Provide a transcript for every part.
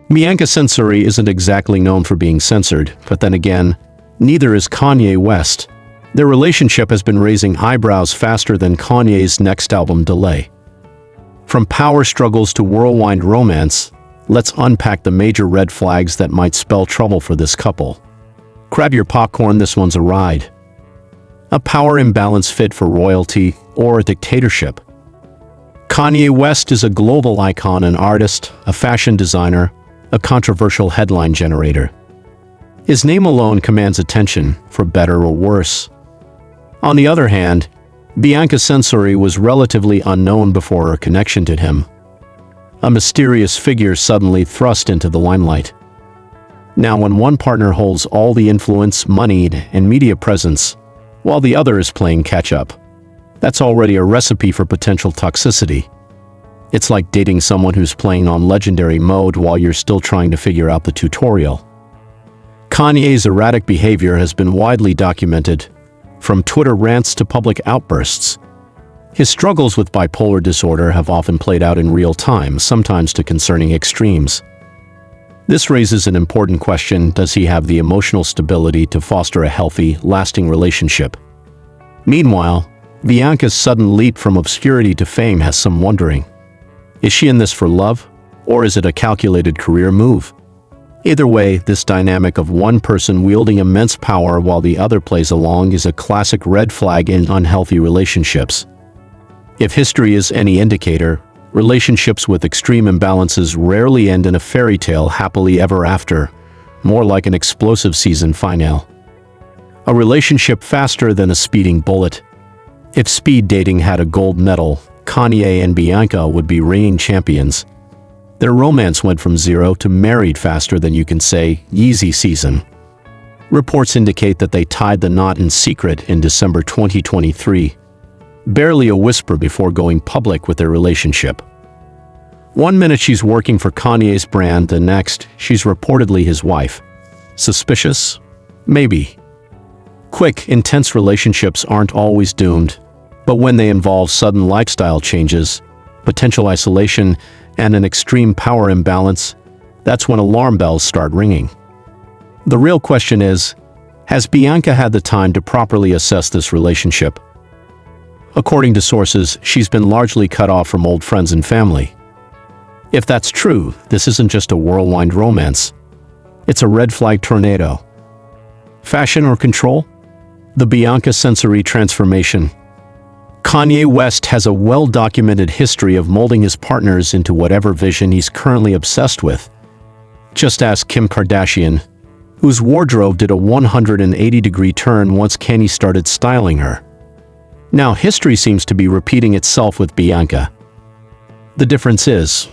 Bianca Censori isn't exactly known for being censored, but then again, neither is Kanye West. Their relationship has been raising eyebrows faster than Kanye's next album delay. From power struggles to whirlwind romance, let's unpack the major red flags that might spell trouble for this couple. Grab your popcorn, this one's a ride. A power imbalance fit for royalty or a dictatorship. Kanye West is a global icon, an artist, a fashion designer, a controversial headline generator. His name alone commands attention, for better or worse. On the other hand, Bianca Censori was relatively unknown before her connection to him. A mysterious figure suddenly thrust into the limelight. Now, when one partner holds all the influence, money, and media presence, while the other is playing catch-up, that's already a recipe for potential toxicity. It's like dating someone who's playing on legendary mode while you're still trying to figure out the tutorial. Kanye's erratic behavior has been widely documented, from Twitter rants to public outbursts. His struggles with bipolar disorder have often played out in real time, sometimes to concerning extremes. This raises an important question: does he have the emotional stability to foster a healthy, lasting relationship? Meanwhile, Bianca's sudden leap from obscurity to fame has some wondering. Is she in this for love, or is it a calculated career move? Either way, this dynamic of one person wielding immense power while the other plays along is a classic red flag in unhealthy relationships. If history is any indicator, relationships with extreme imbalances rarely end in a fairy tale happily ever after, more like an explosive season finale. A relationship faster than a speeding bullet. If speed dating had a gold medal, Kanye and Bianca would be reigning champions. Their romance went from zero to married faster than you can say Yeezy season. Reports indicate that they tied the knot in secret in December 2023. Barely a whisper before going public with their relationship. One minute she's working for Kanye's brand, the next, she's reportedly his wife. Suspicious? Maybe. Quick, intense relationships aren't always doomed, but when they involve sudden lifestyle changes, potential isolation, and an extreme power imbalance, that's when alarm bells start ringing. The real question is, has Bianca had the time to properly assess this relationship? According to sources, she's been largely cut off from old friends and family. If that's true, this isn't just a whirlwind romance. It's a red flag tornado. Fashion or control? The Bianca Censori transformation. Kanye West has a well-documented history of molding his partners into whatever vision he's currently obsessed with. Just ask Kim Kardashian, whose wardrobe did a 180-degree turn once Kanye started styling her. Now history seems to be repeating itself with Bianca. The difference is,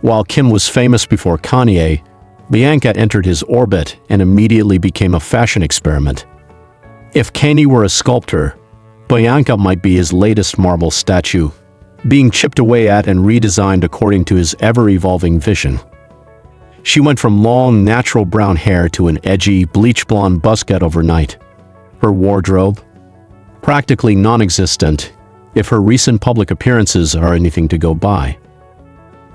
while Kim was famous before Kanye, Bianca entered his orbit and immediately became a fashion experiment. If Kanye were a sculptor, Bianca might be his latest marble statue, being chipped away at and redesigned according to his ever-evolving vision. She went from long, natural brown hair to an edgy, bleach-blonde buzz cut overnight. Her wardrobe? Practically non-existent, if her recent public appearances are anything to go by.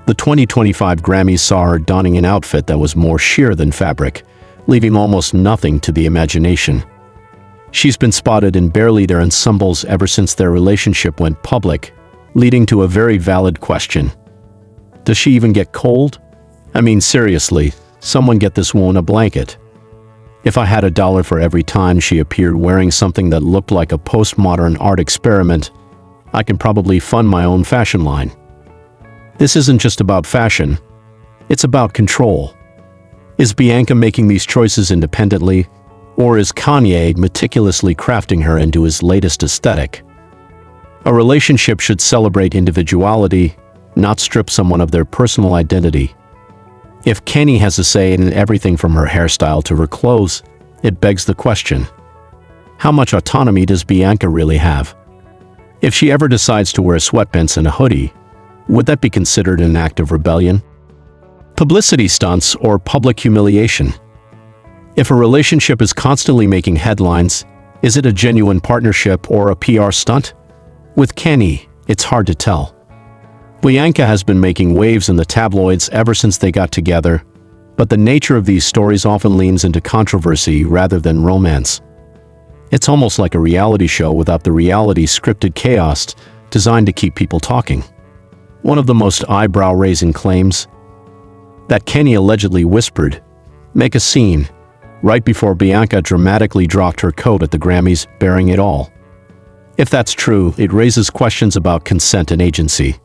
The 2025 Grammys saw her donning an outfit that was more sheer than fabric, leaving almost nothing to the imagination. She's been spotted in barely their ensembles ever since their relationship went public, leading to a very valid question. Does she even get cold? I mean, seriously, someone get this woman a blanket. If I had $1 for every time she appeared wearing something that looked like a postmodern art experiment, I can probably fund my own fashion line. This isn't just about fashion, it's about control. Is Bianca making these choices independently, or is Kanye meticulously crafting her into his latest aesthetic? A relationship should celebrate individuality, not strip someone of their personal identity. If Kanye has a say in everything from her hairstyle to her clothes, it begs the question: how much autonomy does Bianca really have? If she ever decides to wear sweatpants and a hoodie, would that be considered an act of rebellion? Publicity stunts or public humiliation? If a relationship is constantly making headlines, is it a genuine partnership or a PR stunt? With Kanye, it's hard to tell. Bianca has been making waves in the tabloids ever since they got together, But the nature of these stories often leans into controversy rather than romance. It's almost like a reality show without the reality scripted chaos designed to keep people talking. One of the most eyebrow-raising claims that Kanye allegedly whispered, "Make a scene," right before Bianca dramatically dropped her coat at the Grammys, bearing it all. If that's true, it raises questions about consent and agency.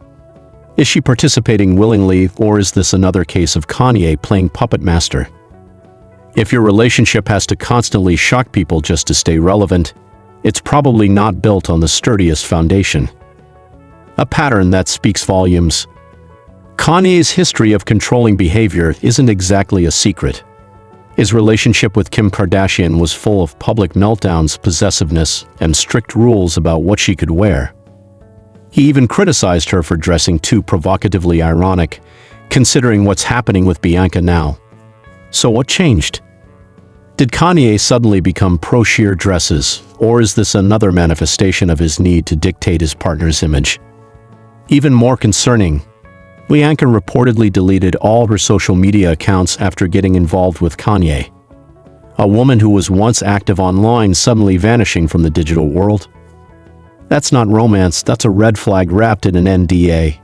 Is she participating willingly, or is this another case of Kanye playing puppet master? If your relationship has to constantly shock people just to stay relevant, it's probably not built on the sturdiest foundation. A pattern that speaks volumes. Kanye's history of controlling behavior isn't exactly a secret. His relationship with Kim Kardashian was full of public meltdowns, possessiveness, and strict rules about what she could wear. He even criticized her for dressing too provocatively ironic, considering what's happening with Bianca now. So what changed? Did Kanye suddenly become pro-sheer dresses, or is this another manifestation of his need to dictate his partner's image? Even more concerning, Bianca reportedly deleted all her social media accounts after getting involved with Kanye. A woman who was once active online suddenly vanishing from the digital world? That's not romance, that's a red flag wrapped in an NDA.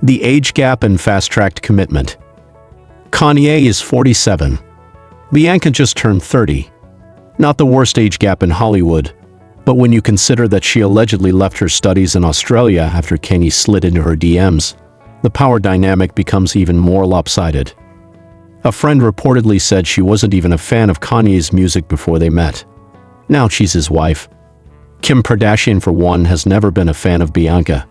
The age gap and fast-tracked commitment. Kanye is 47. Bianca just turned 30. Not the worst age gap in Hollywood, but when you consider that she allegedly left her studies in Australia after Kanye slid into her DMs, the power dynamic becomes even more lopsided. A friend reportedly said she wasn't even a fan of Kanye's music before they met. Now she's his wife. Kim Kardashian, for one, has never been a fan of Bianca.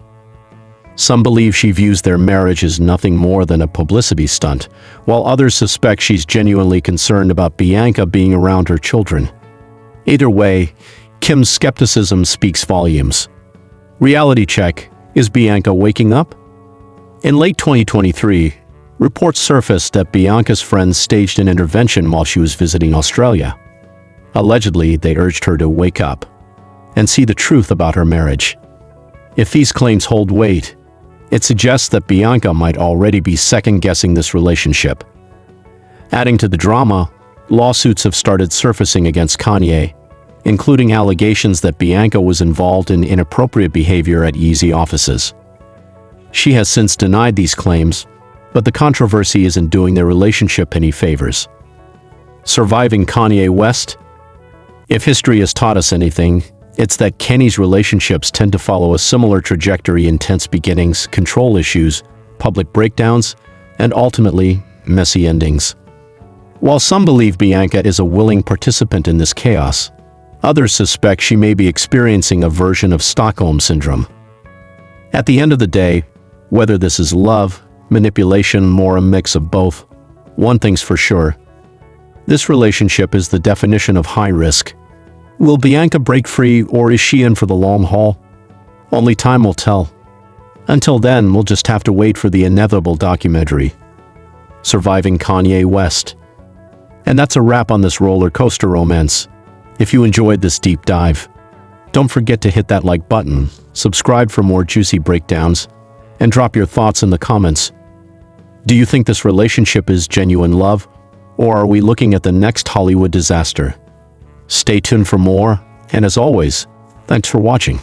Some believe she views their marriage as nothing more than a publicity stunt, while others suspect she's genuinely concerned about Bianca being around her children. Either way, Kim's skepticism speaks volumes. Reality check: is Bianca waking up? In late 2023, reports surfaced that Bianca's friends staged an intervention while she was visiting Australia. Allegedly, they urged her to wake up and see the truth about her marriage. If these claims hold weight, it suggests that Bianca might already be second-guessing this relationship. Adding to the drama, lawsuits have started surfacing against Kanye, including allegations that Bianca was involved in inappropriate behavior at Yeezy offices. She has since denied these claims, but the controversy isn't doing their relationship any favors. Surviving Kanye West? If history has taught us anything, it's that Kanye's relationships tend to follow a similar trajectory: intense beginnings, control issues, public breakdowns, and ultimately, messy endings. While some believe Bianca is a willing participant in this chaos, others suspect she may be experiencing a version of Stockholm Syndrome. At the end of the day, whether this is love, manipulation, or a mix of both, one thing's for sure: this relationship is the definition of high risk. Will Bianca break free, or is she in for the long haul? Only time will tell. Until then, we'll just have to wait for the inevitable documentary, Surviving Kanye West. And that's a wrap on this roller coaster romance. If you enjoyed this deep dive, don't forget to hit that like button, subscribe for more juicy breakdowns, and drop your thoughts in the comments. Do you think this relationship is genuine love, or are we looking at the next Hollywood disaster? Stay tuned for more, and as always, thanks for watching.